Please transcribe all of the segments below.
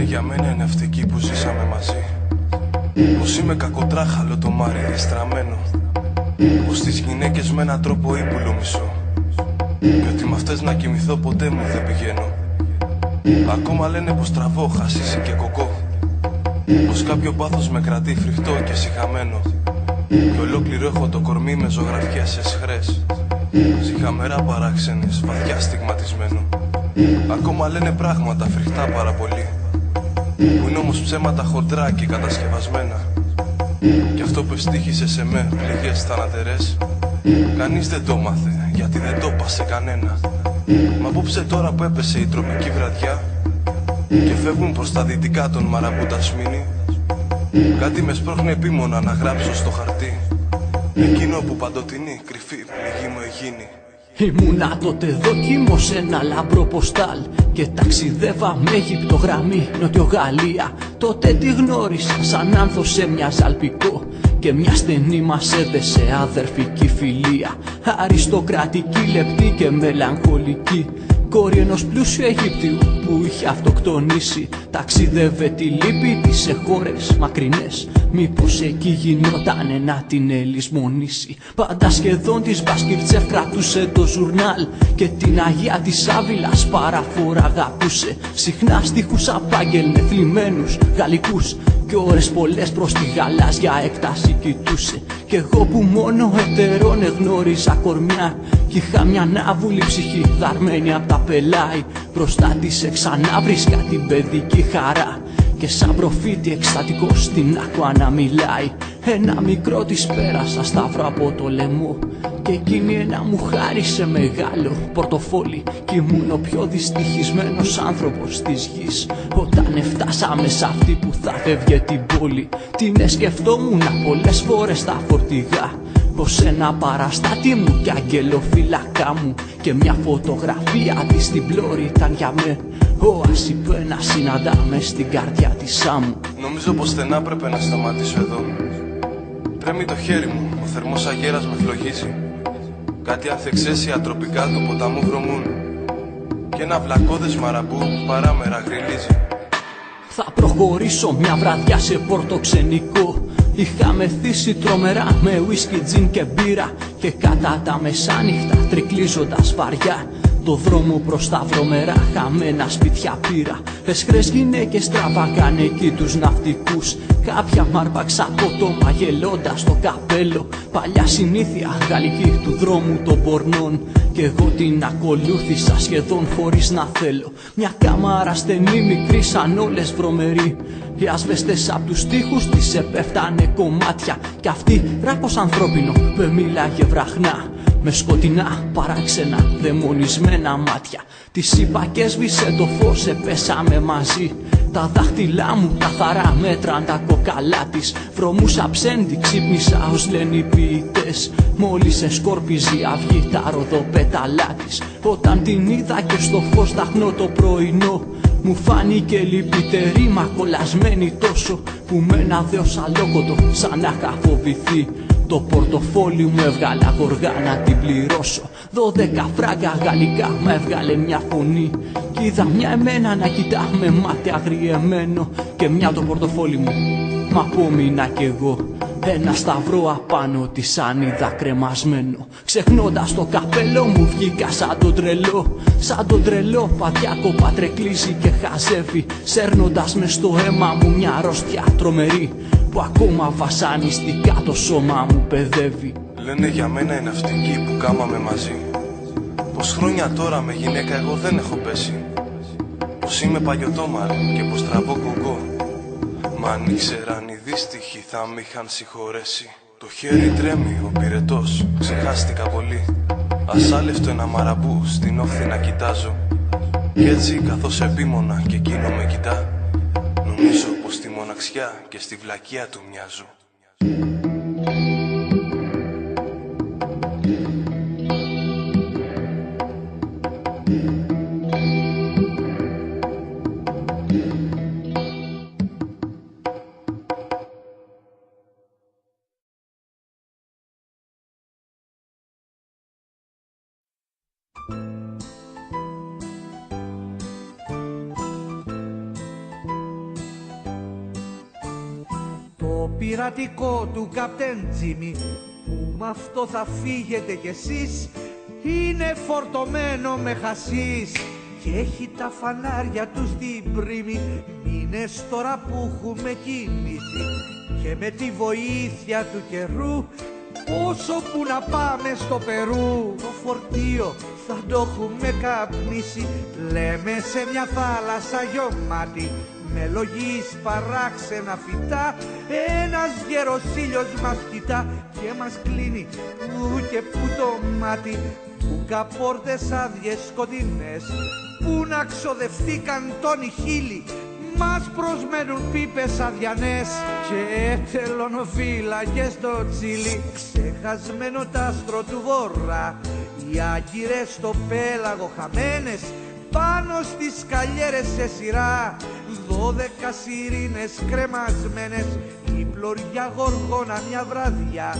για μένα είναι ναυτική που ζήσαμε μαζί. Πως είμαι κακοτράχαλο το μάρι στραμμένο, πως τις γυναίκες με έναν τρόπο ύπουλο μισώ, και ότι με αυτές να κοιμηθώ ποτέ μου δεν πηγαίνω. Ακόμα λένε πως τραβώ χασίσι και κοκό, πως κάποιο πάθος με κρατεί φρικτό και σιχαμένο, και ολόκληρο έχω το κορμί με ζωγραφιές εσχρές, ζυχαμερά παράξενες, βαθιά στιγματισμένο. Ακόμα λένε πράγματα φρικτά πάρα πολύ, που είναι όμως ψέματα χοντρά και κατασκευασμένα. Κι αυτό που ευτύχησε σε με πληγές θανατερές, κανείς δεν το μάθε, γιατί δεν το πασε κανένα. Μα απόψε τώρα που έπεσε η τροπική βραδιά και φεύγουν προς τα δυτικά των Μαραμπούτα Σμήνη, κάτι με σπρώχνει επίμονα να γράψω στο χαρτί εκείνο που παντοτινή κρυφή πληγή μου εγίνει. Ήμουνα τότε δόκιμο σε ένα λαμπρό ποστάλ και ταξιδεύα με Αίγυπτο γραμμή Νοτιογαλλία. Τότε τη γνώρισα σαν άνθος σε μια ζαλπικό και μια στενή μας έδεσε αδερφική φιλία. Αριστοκρατική, λεπτή και μελαγχολική, κόρη ενός πλούσιου Αιγύπτιου που είχε αυτοκτονήσει. Ταξίδευε τη λύπη της σε χώρες μακρινές, μήπως εκεί γινότανε να την ελισμονήσει. Πάντα σχεδόν της Μπασκιρτσέφ κρατούσε το ζουρνάλ και την Αγία της Άβυλας παραφορά αγαπούσε. Συχνά στίχους απάγγελνε θλιμμένους γαλλικούς και ώρες πολλές προς τη γαλάζια έκταση κοιτούσε. Κι εγώ που μόνο ετερών εγνώριζα κορμιά κι είχα μια ναύουλη ψυχή δαρμένη απ' τα πελάι, μπροστά της ξανά βρίσκα την παιδική χαρά και σαν προφήτη εκστατικός την άκουα να μιλάει. Ένα μικρό της πέρασα σταυρό από το λαιμό και εκείνη ένα μου χάρισε μεγάλο πορτοφόλι, κι ήμουν ο πιο δυστυχισμένος άνθρωπος της γης όταν φτάσαμε σ' αυτή που θα φεύγε την πόλη. Την σκεφτόμουν πολλές φορές στα φορτηγά, πως ένα παραστάτη μου κι αγγελοφύλακα μου και μια φωτογραφία της στην πλώρη ήταν για με. Όαση που ένα συναντάμε στην καρδιά της άμμου. Νομίζω πως στενά πρέπει να σταματήσω εδώ. Τρέμει το χέρι μου, ο θερμός αγέρας με φλογίζει. Κάτι ανθεξές ιατροπικά του ποταμού βρωμούν και ένα βλακώδες μαραμπού παράμερα γριλίζει. Θα προχωρήσω μια βραδιά σε πορτοξενικό. Είχα μεθύσει τρομερά με ουίσκι, τζιν και μπύρα και κατά τα μεσάνυχτα τρικλίζοντας βαριά το δρόμο προς τα βρωμερά χαμένα σπίτια πήρα. Εσχρές γυναίκες τραβάγαν εκεί τους ναυτικούς, κάποια μ' άρπαξα απότομα γελώντας το καπέλο. Παλιά συνήθεια γαλλική του δρόμου των πορνών κι εγώ την ακολούθησα σχεδόν χωρίς να θέλω. Μια κάμαρα στενή μικρή σαν όλες βρωμερή, οι ασβεστές απ' τους τοίχους της επέφτανε κομμάτια κι αυτή ράκος ανθρώπινο που μίλαγε βραχνά με σκοτεινά παράξενα δαιμονισμένα μάτια. Της είπα και έσβησε το φως, επέσαμε μαζί. Τα δάχτυλά μου καθαρά μέτραν τα κοκαλά της. Βρωμούσα ψέντη, ξύπνησα ως λένε οι ποιητές, μόλις εσκόρπιζε η αυγή τα ροδοπέταλά της. Όταν την είδα και στο φως δαχνώ το πρωινό, μου φάνηκε λυπητερή μα κολλασμένη τόσο, που με ένα δέος αλόκοτο σαν να είχα φοβηθεί. Το πορτοφόλι μου έβγαλα γοργά να την πληρώσω. 12 φράγκα γαλλικά μου έβγαλε μια φωνή κι είδα μια εμένα να κοιτά με μάτι αγριεμένο και μια το πορτοφόλι μου, μα απόμεινα κι εγώ ένα σταυρό απάνω τη σαν είδα κρεμασμένο. Ξεχνώντας το καπέλο μου βγήκα σαν τον τρελό, σαν τον τρελό παδιάκο πατρεκλίζει και χαζεύει, σέρνοντας μες στο αίμα μου μια αρρώστια τρομερή που ακόμα βασανιστικά το σώμα μου παιδεύει. Λένε για μένα η ναυτική που κάμαμε μαζί, πως χρόνια τώρα με γυναίκα εγώ δεν έχω πέσει, πως είμαι παλιωτόμαρ και πως τραβώ κοκκό. Μα αν ήξεραν οι δύστιχοι θα μ' είχαν συγχωρέσει. Το χέρι τρέμει, ο πυρετός, ξεχάστηκα πολύ. Ασάλευτο ένα μαραμπού στην όχθη να κοιτάζω, κι έτσι καθώς επίμονα και εκείνο με κοιτά, νομίζω πως στη μοναξιά και στη βλακεία του μοιάζω. πειρατικό του Καπτέν Τζίμι, που μ' αυτό θα φύγετε κι εσείς, είναι φορτωμένο με χασίς και έχει τα φανάρια του στην πρίμη, μήνες τώρα που έχουμε κοιμηθεί, και με τη βοήθεια του καιρού όσο που να πάμε στο Περού, το φορτίο θα το έχουμε καπνίσει, λέμε σε μια θάλασσα γεωμάτη, με λογής παράξενα φυτά, ένας γέρος ήλιος μας κοιτά και μας κλείνει που και που το μάτι, που καπόρτες άδειες σκοτεινές, που να ξοδευτήκαν τόνοι χείλη, μας προσμένουν πίπες αδιανές και τελωνοφύλακες στο τσίλι, ξεχασμένο τ' άστρο του βορρά, οι άγκυρες στο πέλαγο χαμένες, πάνω στις σκαλιέρες σε σειρά, 12 σιρήνες κρεμασμένες, η πλωριά γοργόνα μια βραδιά,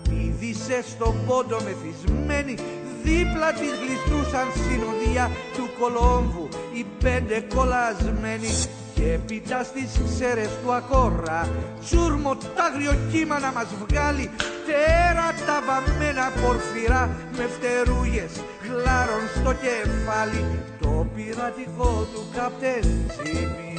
πήδησε στον πόντο μεθυσμένη, δίπλα της γλιστρούσαν συνοδεία του Κολόμβου οι 5 κολλασμένοι, και έπειτα στις ξέρες του Ακόρα τσούρμο τ' άγριο κύμα να μας βγάλει, τέρατα βαμμένα πορφυρά με φτερούγες γλάρων στο κεφάλι, το πειρατικό του Καπτέν Τζίμι.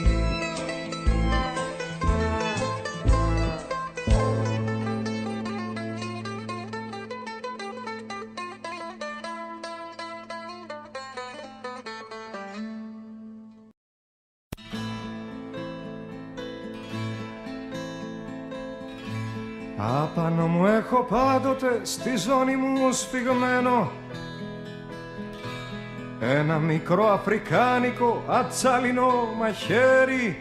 Απάνω μου έχω πάντοτε στη ζώνη μου σφιγμένο ένα μικρό αφρικάνικο ατσάλινο μαχαίρι,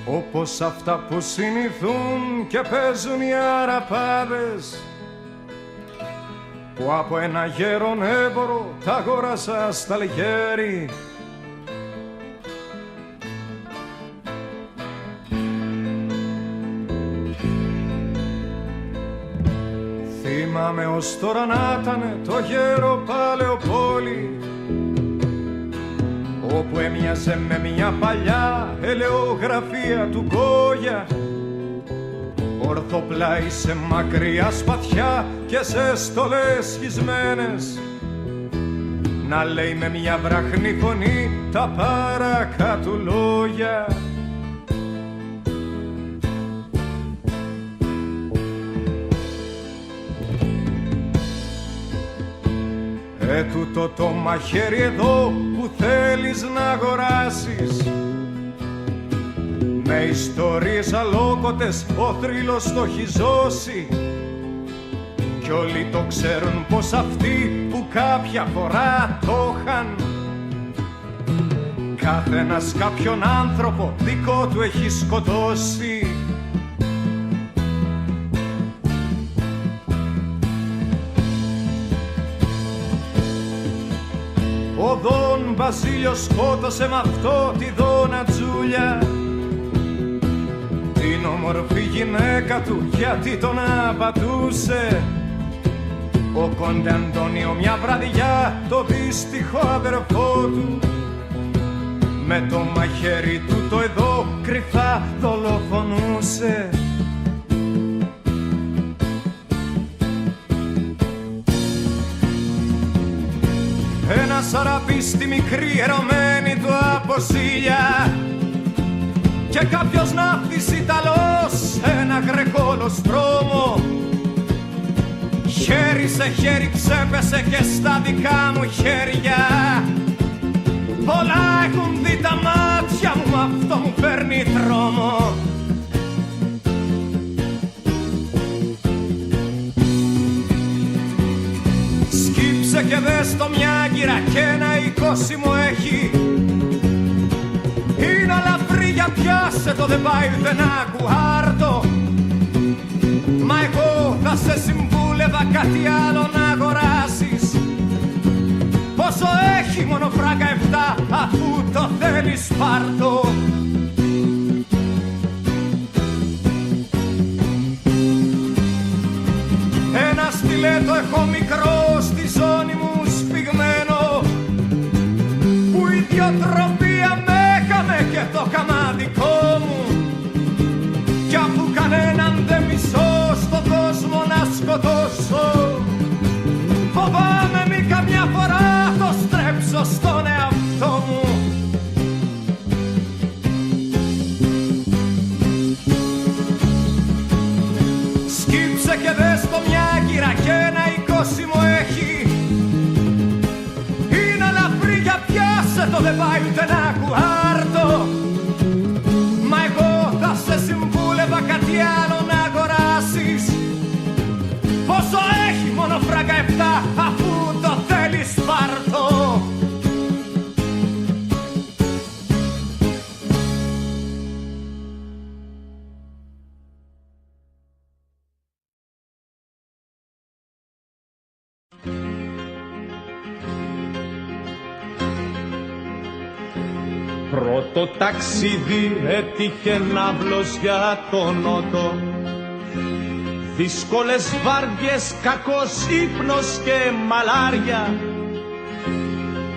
όπως αυτά που συνηθούν και παίζουν οι αραπάδες, που από ένα γέρον έμπορο τα αγόρασα στα Αλγέρι. Θυμάμαι ως τώρα να ήταν το γέρο Παλαιοπόλη, όπου έμοιαζε με μια παλιά ελαιογραφία του Γκόγια, ορθοπλάι σε μακριά σπαθιά και σε στολές σχισμένες, να λέει με μια βραχνή φωνή τα παρακάτω λόγια. Τούτο το μαχαίρι εδώ που θέλεις να αγοράσεις, με ιστορίες αλόκοτες ο θρύλος το έχει ζώσει, κι όλοι το ξέρουν πως αυτοί που κάποια φορά το είχαν, καθένας κάποιον άνθρωπο δικό του έχει σκοτώσει. Ο Δον Βασίλειος σκότωσε μ' αυτό τη Δόνα Τζούλια, την όμορφη γυναίκα του, γιατί τον απατούσε. Ο Κόντε Αντώνιο μια βραδιά το δύστιχο αδερφό του, με το μαχαίρι του το εδώ κρυφά δολοφονούσε. Ένας αραπής στη μικρή ερωμένη του αποσύλια, και κάποιος ναύτης Ιταλός ένα γρεκόλο στρώμο, χέρι σε χέρι ξέπεσε και στα δικά μου χέρια. Πολλά έχουν δει τα μάτια μου, αυτό μου φέρνει τρόμο. Σκύψε και δες το μια άγκυρα και ένα 20 μου έχει. Είναι αλαφρύ για πιάσε το, δεν πάει ούτε ένα κουάρτο. Μα εγώ θα σε συμβούλευα κάτι άλλο να αγοράσεις. Πόσο έχει μόνο φράγκα 7, αφού το θέλεις πάρτο. Ένα στιλέτο έχω μικρό στη ζώνη μου σφιγμένο, που η ιδιοτροπία με έκαμε και το καμάδικό μου. Κι αφού κανένα ένα κουάρτο. Μα εγώ θα σε συμβούλευα κάτι άλλο να αγοράσεις. Πόσο έχει μόνο φράγκα 7 αφού το θέλεις πάρτο. Πρώτο ταξίδι έτυχε ναύλος για τον νότο. Δύσκολες βάρδιες, κακός ύπνος και μαλάρια.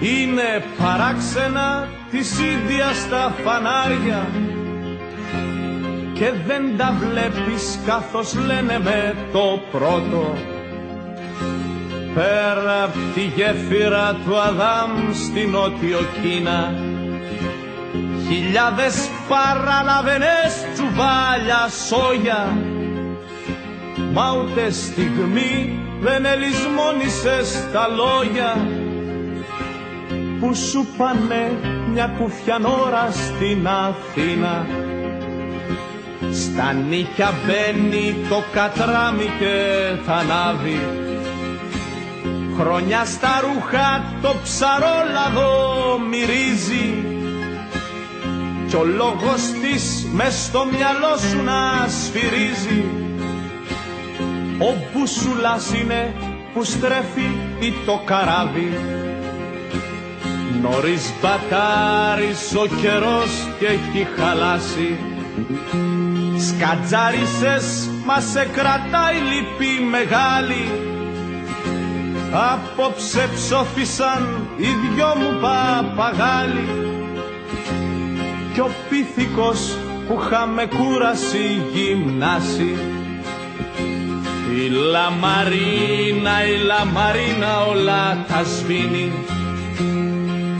Είναι παράξενα της ίδιας τα φανάρια. Και δεν τα βλέπεις καθώς λένε με το πρώτο. Πέρα απ' τη γέφυρα του Αδάμ στη Νότιο Κίνα, χιλιάδες παραλαβενές τσουβάλια σόγια. Μα ούτε στιγμή δεν ελισμόνησες τα λόγια που σου πάνε μια κουφιανόρα στην Αθήνα. Στα νύχια μπαίνει το κατράμι και θα ανάβει. Χρόνια στα ρούχα το ψαρόλαδο μυρίζει. Κι ο λόγος της μες στο μυαλό σου να σφυρίζει. Ο μπούσουλας είναι που στρέφει ή το καράβι. Νωρίς μπατάρεις ο καιρός και έχει χαλάσει. Σκατζάρισες μα σε κρατάει λύπη μεγάλη. Απόψε ψόφισαν οι δυο μου παπαγάλοι. Κι ο πίθηκος που είχαμε κούραση γυμνάσει. Η λαμαρίνα όλα τα σβήνει.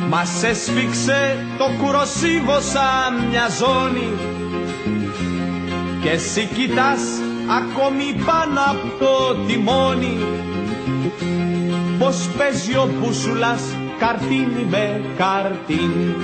Μας έσφιξε το κουροσίβο σαν μια ζώνη. Και εσύ κοιτάς ακόμη πάνω απ' το τιμόνι. Πως παίζει ο μπούσουλας καρτίνι με καρτίνι.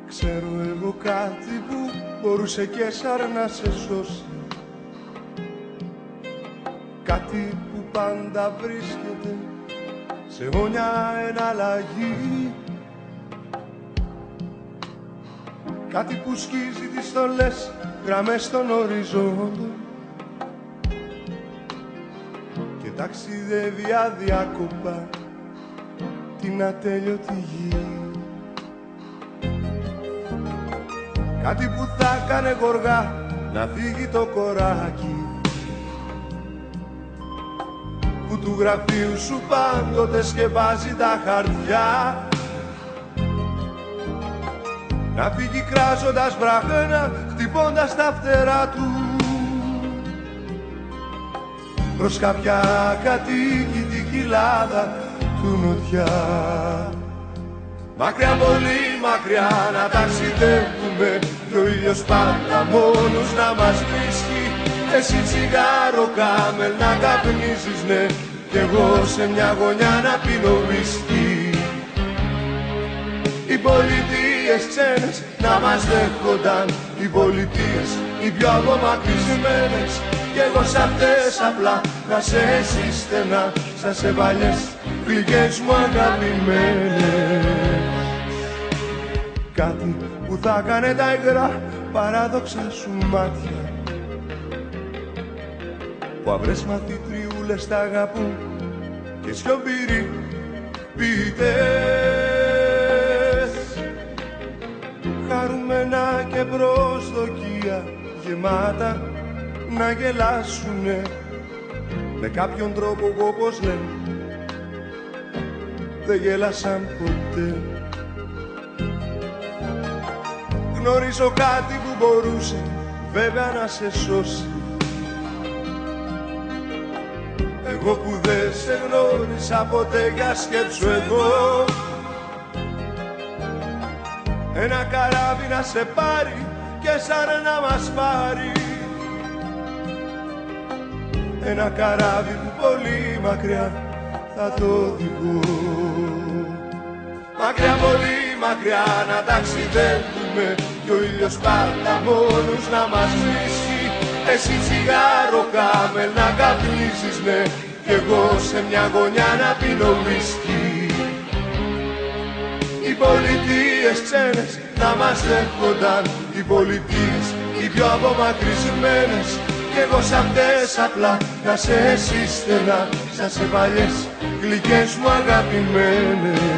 Ξέρω εγώ κάτι που μπορούσε και σαν να σε σώσει. Κάτι που πάντα βρίσκεται σε αιώνια εναλλαγή. Κάτι που σκίζει τις στολές γραμμές των οριζόντων και ταξιδεύει αδιάκοπα την ατέλειωτη γη. Κάτι που θα κάνε γοργά να φύγει το κοράκι, που του γραφείου σου πάντοτε σκεπάζει τα χαρτιά. Να φύγει κράζοντας βραχένα, χτυπώντας τα φτερά του προς κάποια κατοίκητη κοιλάδα του νοτιά. Μακριά, πολύ μακριά να ταξιδεύουμε κι ο ήλιος πάντα μόνος να μας βρίσκει. Εσύ τσιγάρο κάμελ να καπνίζεις, ναι, κι εγώ σε μια γωνιά να πίνω βίσκι. Οι πολιτείες ξένες να μας δέχονταν, οι πολιτείες οι πιο απομακρυσμένες, κι εγώ σ' αυτές απλά να σε εσύ στενά, σαν σε παλιές φλιγές μου αγαπημένες. Κάτι που θα κάνε τα υγρά παράδοξα σου μάτια, που αυρές μαθητριούλες τα αγαπούν και σιωπηροί ποιητές. χαρούμενα και προσδοκία γεμάτα να γελάσουνε με κάποιον τρόπο όπως λένε δεν γέλασαν ποτέ. Γνωρίζω κάτι που μπορούσε βέβαια να σε σώσει, εγώ που δεν σε γνώρισα ποτέ, για σκέψου εδώ. Ένα καράβι να σε πάρει και σαν να μας πάρει, ένα καράβι που πολύ μακριά θα το οδηγώ. Μακριά, πολύ μακριά να ταξιδεύουμε κι ο ήλιος πάντα μόνος να μας βρίσκει. Εσύ τσιγάρο κάμελ να καπνίζεις, ναι, κι εγώ σε μια γωνιά να πίνω ουίσκι. Οι πολιτείες ξένες να μας δέχονταν, οι πολιτείες οι πιο απομακρυσμένες, κι εγώ σ' αυτές απλά να σε σύστενα σαν σε παλιές γλυκές μου αγαπημένες.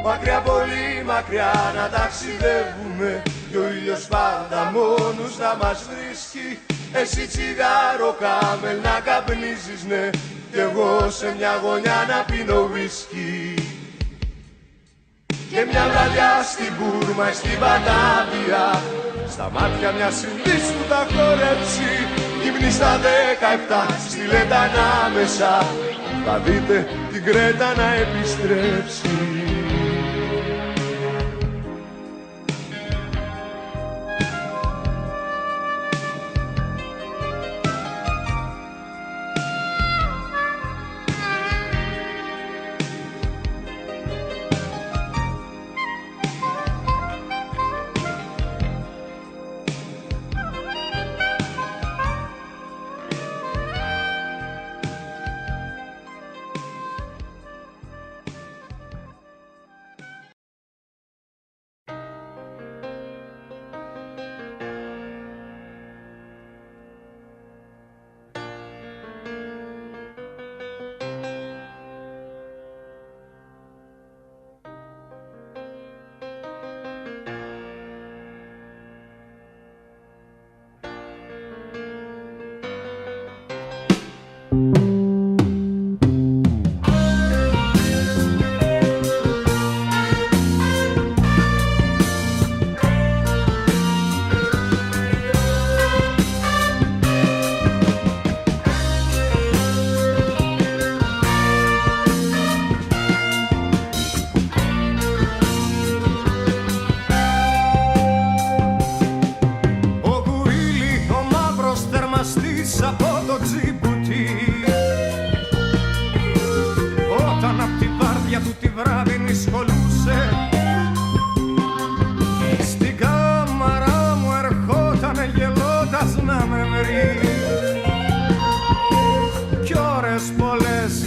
Μακριά, πολύ μακριά να ταξιδεύουμε κι ο ήλιος πάντα μόνος να μας βρίσκει. Εσύ τσιγάρο κάμελ να καπνίζεις, ναι, κι εγώ σε μια γωνιά να πίνω ουίσκι. Και μια βραδιά στην Μπούρμα ή στην Πατάβια, στα μάτια μια συνδύς που θα χορέψει, γυμνή στα 17 στη Λέτα ανάμεσα, θα δείτε την Κρέτα να επιστρέψει.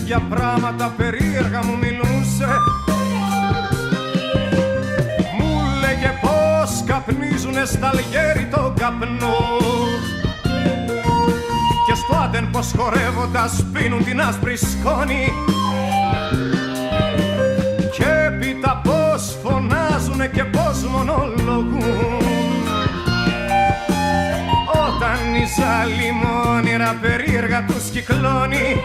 Για πράγματα περίεργα μου μιλούσε, μου λέγε πως καπνίζουνε στα Αλγέρι το καπνό και στο Άντεν πως χορεύοντας πίνουν την άσπρη σκόνη και έπειτα πως φωνάζουνε και πως μονολογούν όταν η ζάλη μόνιρα περίεργα τους κυκλώνει.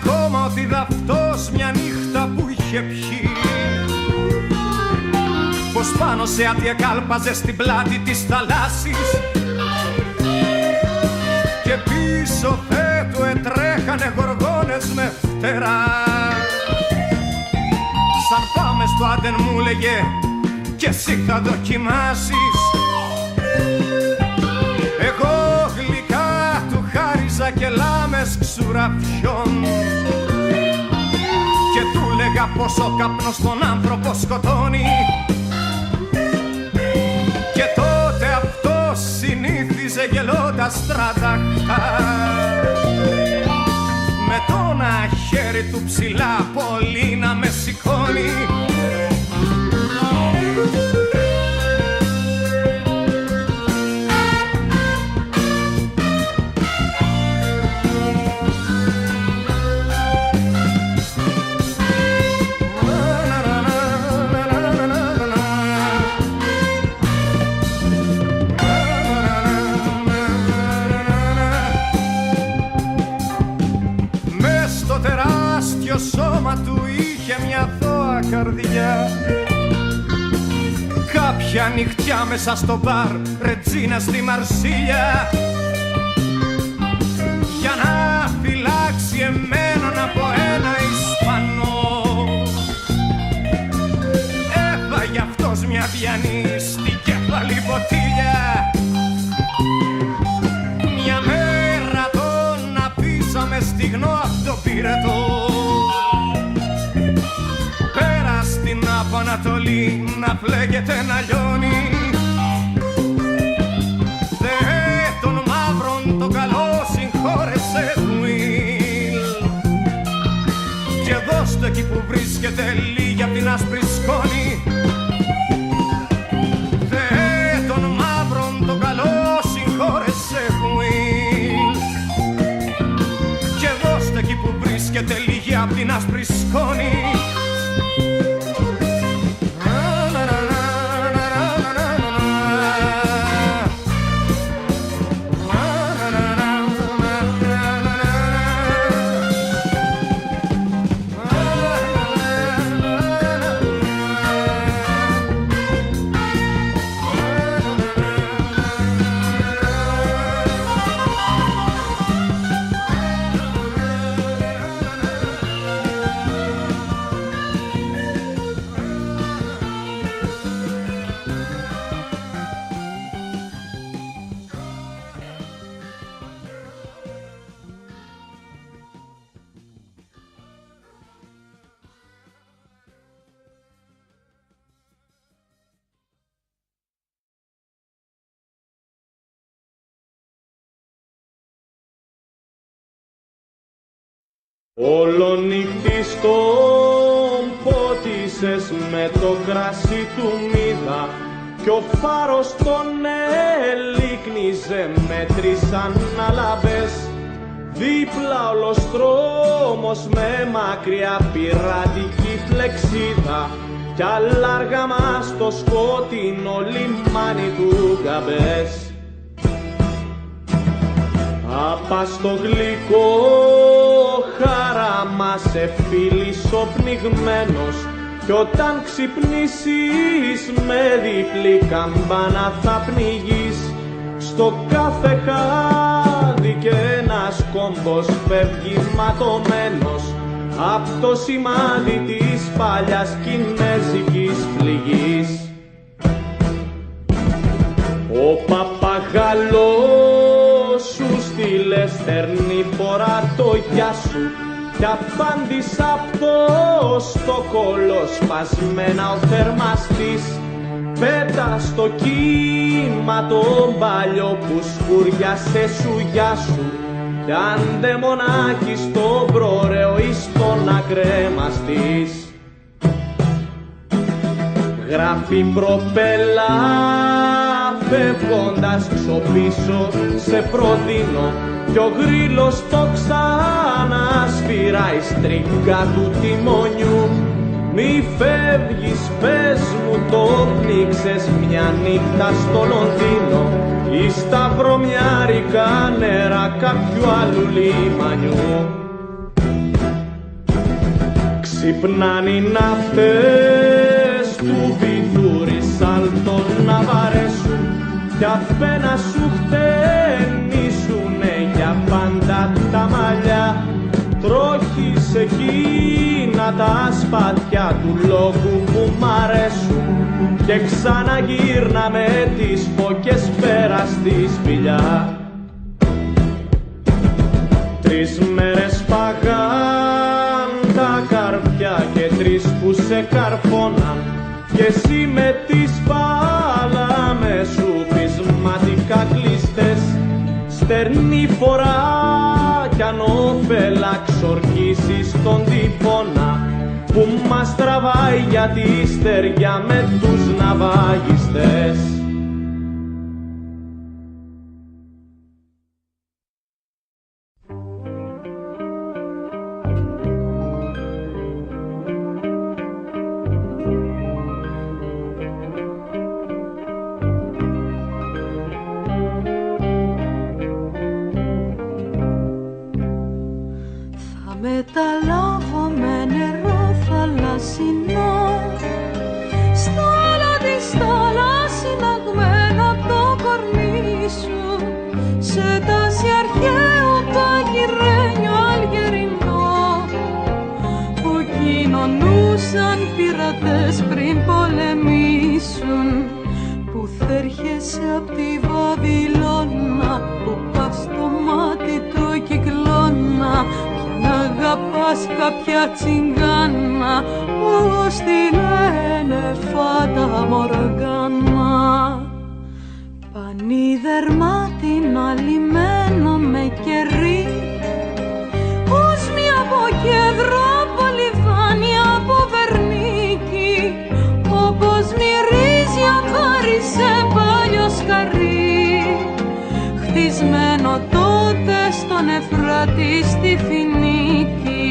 Ακόμα ότι δ' αυτός μια νύχτα που είχε πιει πάνω σε αντιεκάλπαζε στην πλάτη της θαλάσσης και πίσω θέτου ετρέχανε γοργόνες με φτερά. Σαν πάμε στο Άντεν μου λέγε κι εσύ θα δοκιμάσεις. Εγώ γλυκά του χάριζα και λάμες ξουραφιών και του λέγα πως ο καπνός τον άνθρωπο σκοτώνει. Και τότε αυτός συνήθιζε γελώντας στραταχτά με το ένα χέρι του ψηλά πολύ να με σηκώνει. Το σώμα του είχε μια θώα καρδιά. Κάποια νυχτιά μέσα στο μπαρ Ρετζίνα στη Μαρσίλια για να φυλάξει εμέναν από ένα Ισπανό έφαγε αυτός μια πιανή στην κεφαλή ποτήλια. Μια μέρα τον αφήσαμε στιγνό απ' το πυρετό στην Απανατολή να πλέγεται να λιώνει. Θεέ των μαύρων το καλό συγχώρεσε Will και δώστε εκεί που βρίσκεται λίγη απ' την άσπρη σκόνη. Θεέ των μαύρων το καλό συγχώρεσε Will και δώστε εκεί που βρίσκεται λίγη απ' την άσπρη σκόνη. Όλονυχτής τον πότισες με το κρασί του μύδα κι ο φάρος τον ελίκνιζε με 3 αναλαβές. Δίπλα όλος δρόμος με μακριά πειρατική φλεξίδα κι αλλάργαμα στο σκότεινο λιμάνι του Γκαμπές. Απά στο γλυκό χαράμα σε φίλησο πνιγμένος κι όταν ξυπνήσεις με διπλή καμπάνα θα πνιγείς. Στο κάθε χάδι και ένας κόμπος φεύγει ματωμένος απ' το σημάδι της παλιάς κινέζικης πληγής. Ο παπαγαλός σου στείλε στερνή φορά το γεια σου κι απάντησα απ' το στόκολο σπασμένα ο θερμαστής. Πέτα στο κύμα το μπάλιο που σκουριάσε σου γεια σου κι άντε μονάχη στο πρωραίο εις τον ακρέμαστης. Γράφει προπέλα φεύγοντας ξοπίσω σε προτείνω κι ο γρύλος το ξανασφυράει στρίγκα του τιμονιού. Μη φεύγεις, πες μου το πνίξες μια νύχτα στο Λονδίνο ή στα βρωμιάρικα νερά κάποιου άλλου λιμανιού. Ξυπνάνε οι ναύτες του βυθούρι σάλτο να βαρέσουν κι αφένα σου χτενίσουνε για πάντα τα μαλλιά. Τρόχεις εκείνα τα σπάτια του λόγου που μ' αρέσουν και ξαναγύρνα με τις φωκές πέρα στη σπηλιά. 3 μέρες παγάν τα καρπιά και 3 που σε καρφώναν και εσύ με τις πάλαμες σου πεισματικά κλειστές. Στερνή φορά κι ανώφελα ξορκίσεις τον τυφώνα που μας τραβάει για τη στεριά με τους ναυαγιστές. Μεταλάβω με νερό θαλασσινό στο έλα της θάλασσης ναγμένο απ' το κορμί σου σε τάση αρχαίο παγιρένιο αλγερινό που κοινωνούσαν πειρατές πριν πολεμήσουν, που θέρχεσαι απ' τη Βαβυλώνα που πας στο μάτι του κυκλώνα. Να αγαπάς κάποια τσιγκάνα πως τη λένε Φάτα Μοργάνα. Πανίδερμάτινο λιμένο με κερί ούσμη από κέντρο, από λιβάνι, από βερνίκι, όπως μυρίζει αβάρι σε παλιό σκαρί χτισμένο τότε στον Εφράτη στη Φινίκη,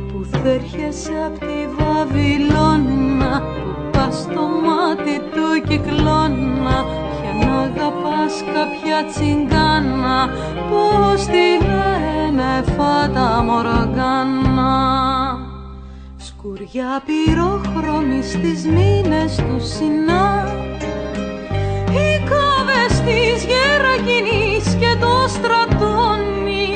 που θέρχεσαι απ' τη Βαβυλώνα που πας στο μάτι του κυκλώνα για να αγαπάς κάποια τσιγκάνα πως τη λένε Φάτα Μοργάνα. Σκουριά πυρόχρωμη στις μήνες του Σινά, οι κάβες της Γερακινής και το στρατώνει,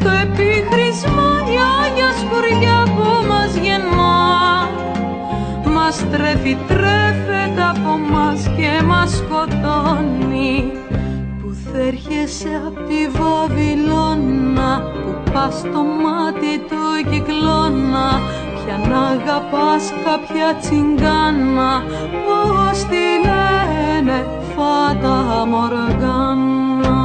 το επίχρησμα η Άγια σκουριά που μας γεννά. Μας τρέφει, τρέφεται από μας και μας σκοτώνει, που θέρχεσαι απ' τη Βαβυλώνα που πας στο μάτι του κυκλώνα για να αγαπάς κάποια τσιγκάνα πως τη λένε Φάτα Μοργάνα.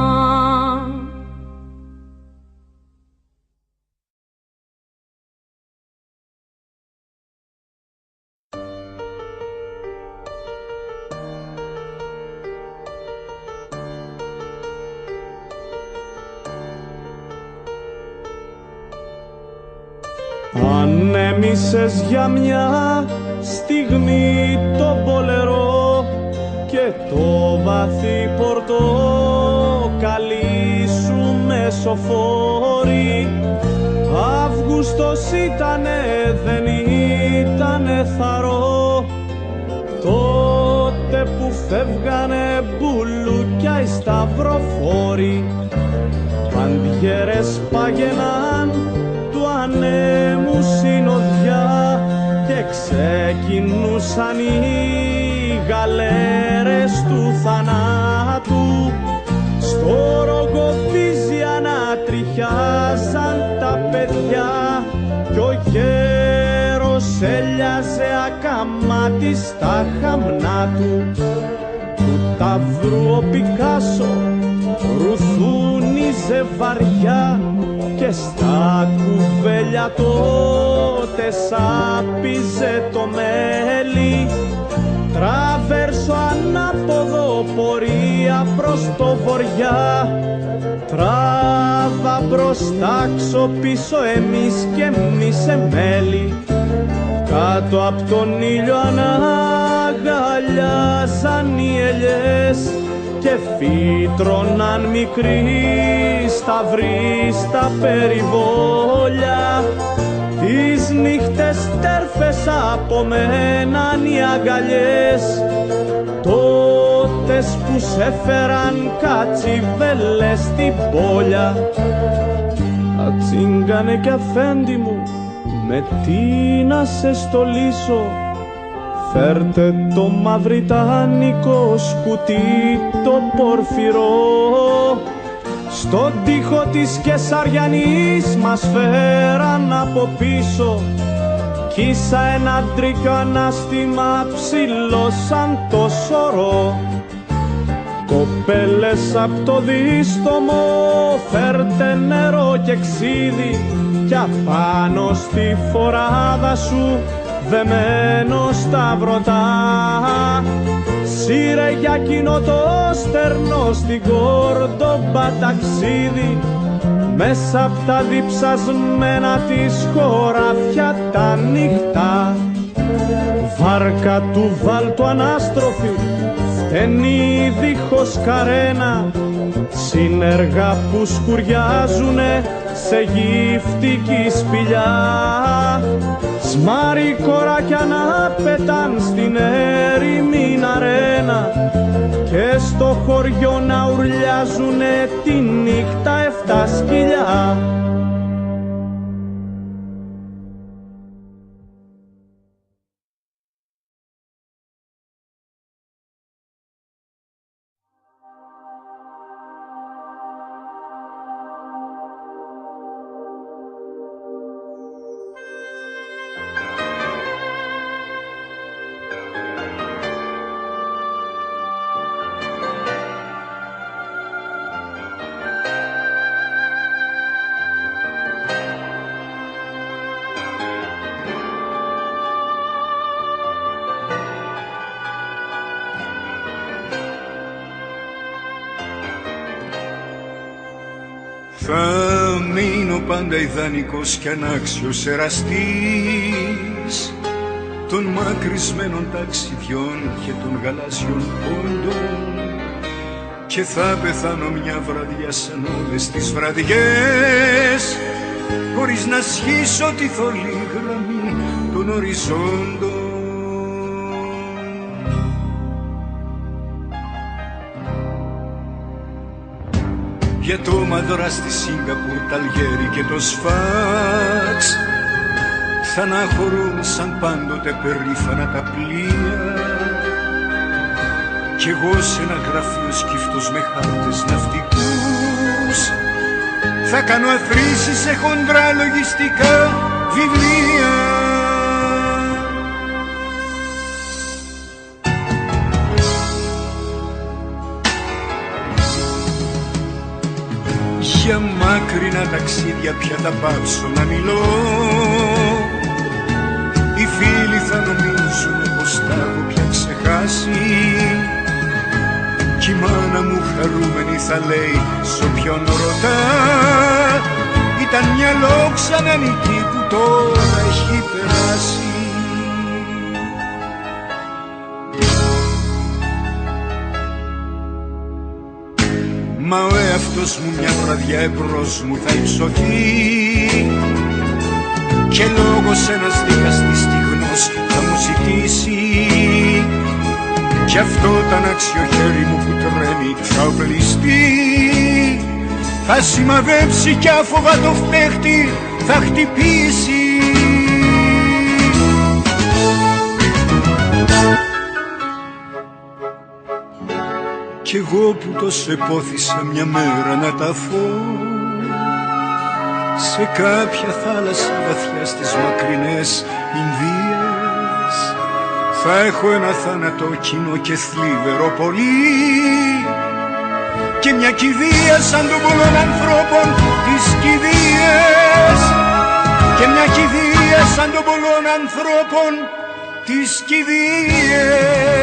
Ανέμισες για μια στιγμή το μπολερό και το βαθύ πορτοκαλί σου μεσοφόρη. Αύγουστος ήτανε, δεν ήτανε θαρό, τότε που φεύγανε μπουλούκια οι σταυροφόροι. Παντιέρες πάγαιναν του ανέμου συνοδιά και ξεκινούσαν οι γαλέρες του θανάτου. Στο Ρογκοφίζι ανατριχιάζαν τα παιδιά κι ο γέρος έλιαζε ακαμάτι στα χαμνά του. Του ταύρου ο Πικάσο ρουθούνιζε βαριά και στα κουβέλια τότε σάπιζε το μέλι. Τραβέρσο ανάποδο πορεία προς το βοριά, τράβα μπροστά ξοπίσω εμείς και εμείς εμέλη. Κάτω απ' τον ήλιο αναγκαλιάζαν οι ελιές και φύτρωναν μικροί σταυροί στα περιβόλια. Τις νύχτες τέρφες απομέναν οι αγκαλιές, τότες που σε φέραν κατσιβέλες στην πόλια. Ατσίγκανε κι αφέντη μου, με τι να σε στολίσω, φέρτε το μαυριτάνικο σκουτί το πορφυρό. Στον τοίχο της Κεσαριανής μας φέραν από πίσω, κι ίσα ένα τρίκιο ανάστημα ψηλό σαν το σωρό. Κοπέλες απ' το δίστομο, φέρτε νερό και ξύδι, κι απάνω στη φοράδα σου δεμένο σταυρωτά. Σύρε για εκείνο το στερνό στην Κόρντομπα ταξίδι, μέσα απ' τα διψασμένα της χωράφια τα νύχτα. Βάρκα του βάλτου ανάστροφη, φταίνει δίχως καρένα, συνεργά που σκουριάζουνε σε γυφτική σπηλιά. Σμάρι κοράκια να πετάν στην έρημη αρένα, και στο χωριό να ουρλιάζουνε τη νύχτα 7 σκυλιά. Θα μείνω πάντα ιδανικός κι ανάξιος εραστής των μακρισμένων ταξιδιών και των γαλάζιων πόντων, και θα πεθάνω μια βραδιά σαν όλες τις βραδιές, χωρίς να σχίσω τη θολή γραμμή των οριζόντων. Για το Μαδρά στη Σιγκαπούρ, τα Αλγέρι και το Σφάξ θα αναχωρούν σαν πάντοτε περήφανα τα πλοία, κι εγώ σε ένα γραφείο σκύφτος με χάρτες ναυτικούς θα κάνω αθροίσεις σε χοντρά λογιστικά βιβλία. Για μάκρινα ταξίδια πια θα πάψω να μιλώ, οι φίλοι θα νομίζουν πως τα έχω πια ξεχάσει, κι η μάνα μου χαρούμενη θα λέει σ' όποιον ρωτά, ήταν μια λόξανανική που τώρα έχει περάσει. Μα ο εαυτός μου μια βραδιά εμπρός μου θα υψωθεί, και λόγος ένας δικαστής στιγνός θα μου ζητήσει, κι αυτό τ' ανάξιο χέρι μου που τρέμει θα οπλιστεί, θα σημαδέψει κι άφοβα το φταίχτη θα χτυπήσει. Κι εγώ που τόσο επώθησα μια μέρα να ταφώ σε κάποια θάλασσα βαθιά στις μακρινές Ινδίες, θα έχω ένα θάνατο κοινό και θλίβερο πολύ, και μια κηδεία σαν των πολλών ανθρώπων τις κηδείες, και μια κηδεία σαν των πολλών ανθρώπων τις κηδείες.